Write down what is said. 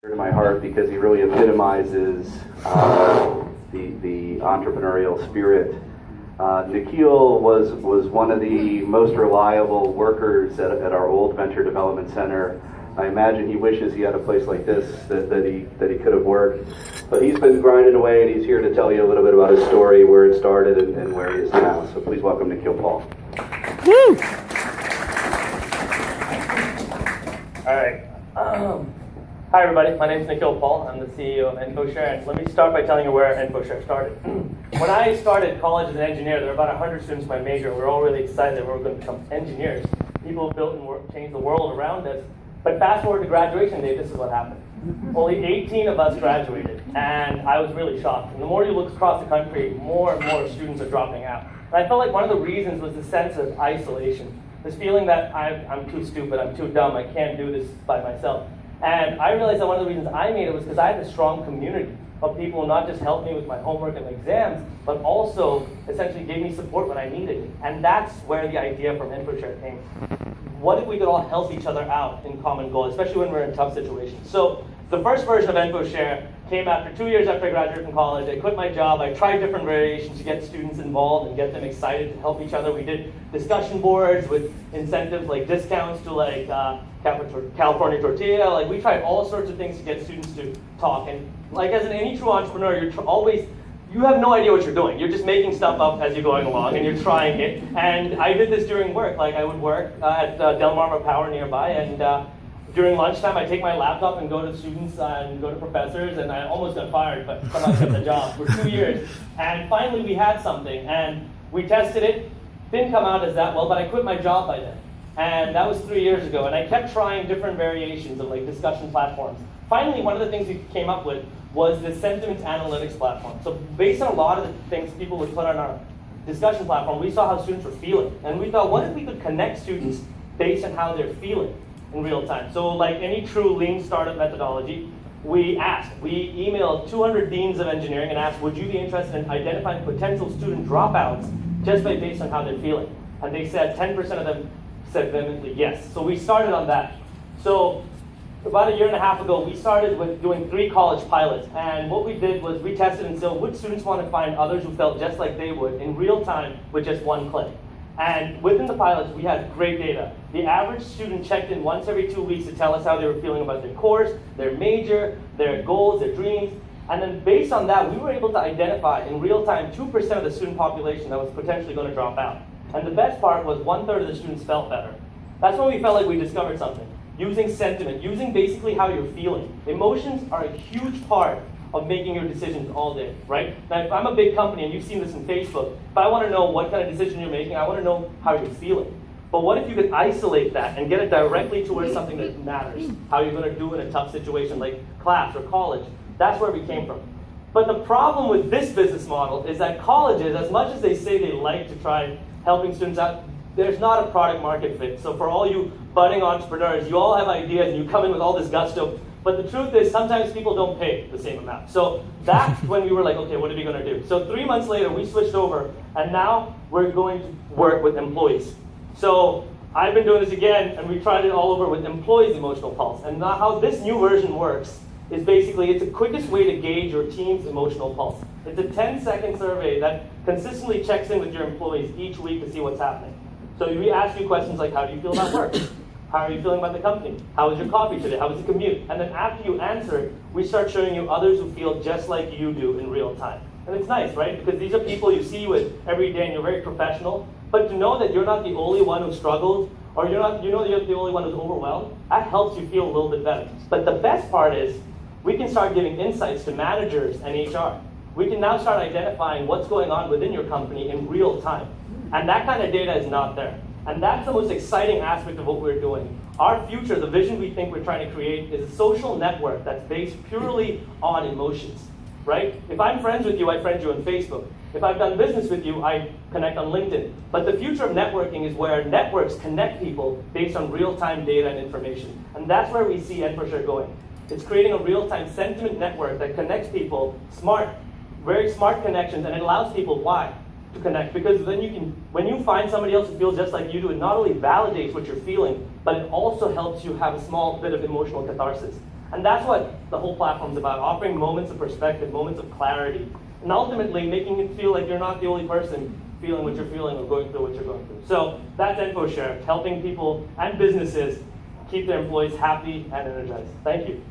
To my heart because he really epitomizes the entrepreneurial spirit. Nikhil was one of the most reliable workers at our old venture development center. I imagine he wishes he had a place like this that he could have worked. But he's been grinding away, and he's here to tell you a little bit about his story, where it started, and where he is now. So please welcome Nikhil Paul. Woo! All right. Hi, everybody. My name is Nikhil Paul. I'm the CEO of Nfoshare. And let me start by telling you where Nfoshare started. When I started college as an engineer, there were about 100 students in my major. We were all really excited that we were going to become engineers. People built and changed the world around us. But fast forward to graduation day, this is what happened. Only 18 of us graduated, and I was really shocked. And the more you look across the country, more and more students are dropping out. And I felt like one of the reasons was the sense of isolation. This feeling that I'm too stupid, I'm too dumb, I can't do this by myself. And I realized that one of the reasons I made it was because I had a strong community of people who not just helped me with my homework and exams, but also essentially gave me support when I needed it. And that's where the idea from Nfoshare came. What if we could all help each other out in common goal, especially when we're in tough situations? So the first version of Nfoshare came after 2 years after I graduated from college. I quit my job. I tried different variations to get students involved and get them excited to help each other. We did discussion boards with incentives like discounts to like California tortilla. Like we tried all sorts of things to get students to talk. And like as any true entrepreneur, you have no idea what you're doing. You're just making stuff up as you're going along, and you're trying it. And I did this during work. Like I would work at Delaware Power nearby, and during lunchtime, I take my laptop and go to students and go to professors, and I almost got fired, but somehow kept the job for 2 years. And finally, we had something, and we tested it. Didn't come out as that well, but I quit my job by then. And that was 3 years ago, and I kept trying different variations of like discussion platforms. Finally, one of the things we came up with was the sentiment analytics platform. So based on a lot of the things people would put on our discussion platform, we saw how students were feeling. And we thought, what if we could connect students based on how they're feeling in real time? So like any true lean startup methodology, we emailed 200 deans of engineering and asked, would you be interested in identifying potential student dropouts just based on how they're feeling? And they said 10% of them said vehemently yes. So we started on that. So about a year and a half ago, we started with doing 3 college pilots. And what we did was we tested and said, would students want to find others who felt just like they would in real time with just one click? And within the pilots, we had great data. The average student checked in once every 2 weeks to tell us how they were feeling about their course, their major, their goals, their dreams. And then based on that, we were able to identify in real time 2% of the student population that was potentially going to drop out. And the best part was 1/3 of the students felt better. That's when we felt like we discovered something. Using sentiment, using basically how you're feeling. Emotions are a huge part of making your decisions all day, right? Now, if I'm a big company, and you've seen this in Facebook, if I want to know what kind of decision you're making, I want to know how you're feeling. But what if you could isolate that and get it directly towards something that matters, how you're going to do in a tough situation like class or college? That's where we came from. But the problem with this business model is that colleges, as much as they say they like to try helping students out, there's not a product market fit. So for all you budding entrepreneurs, you all have ideas and you come in with all this gusto. But the truth is, sometimes people don't pay the same amount. So that's when we were like, okay, what are we going to do? So 3 months later, we switched over, and now we're going to work with employees. So I've been doing this again, and we tried it all over with employees' emotional pulse. And now how this new version works is basically, it's the quickest way to gauge your team's emotional pulse. It's a 10-second survey that consistently checks in with your employees each week to see what's happening. So we ask you questions like, how do you feel about work? How are you feeling about the company? How was your coffee today? How was the commute? And then after you answer it, we start showing you others who feel just like you do in real time. And it's nice, right? Because these are people you see with every day and you're very professional. But to know that you're not the only one who struggled, or you're not the only one who's overwhelmed, that helps you feel a little bit better. But the best part is, we can start giving insights to managers and HR. We can now start identifying what's going on within your company in real time. And that kind of data is not there. And that's the most exciting aspect of what we're doing. Our future, the vision we think we're trying to create, is a social network that's based purely on emotions, right? If I'm friends with you, I friend you on Facebook. If I've done business with you, I connect on LinkedIn. But the future of networking is where networks connect people based on real-time data and information. And that's where we see Nfoshare going. It's creating a real-time sentiment network that connects people, very smart connections, and it allows people, why? To connect, because then when you find somebody else who feels just like you do, it not only validates what you're feeling, but it also helps you have a small bit of emotional catharsis. And that's what the whole platform's about, offering moments of perspective, moments of clarity, and ultimately making it feel like you're not the only person feeling what you're feeling or going through what you're going through. So that's Nfoshare, helping people and businesses keep their employees happy and energized. Thank you.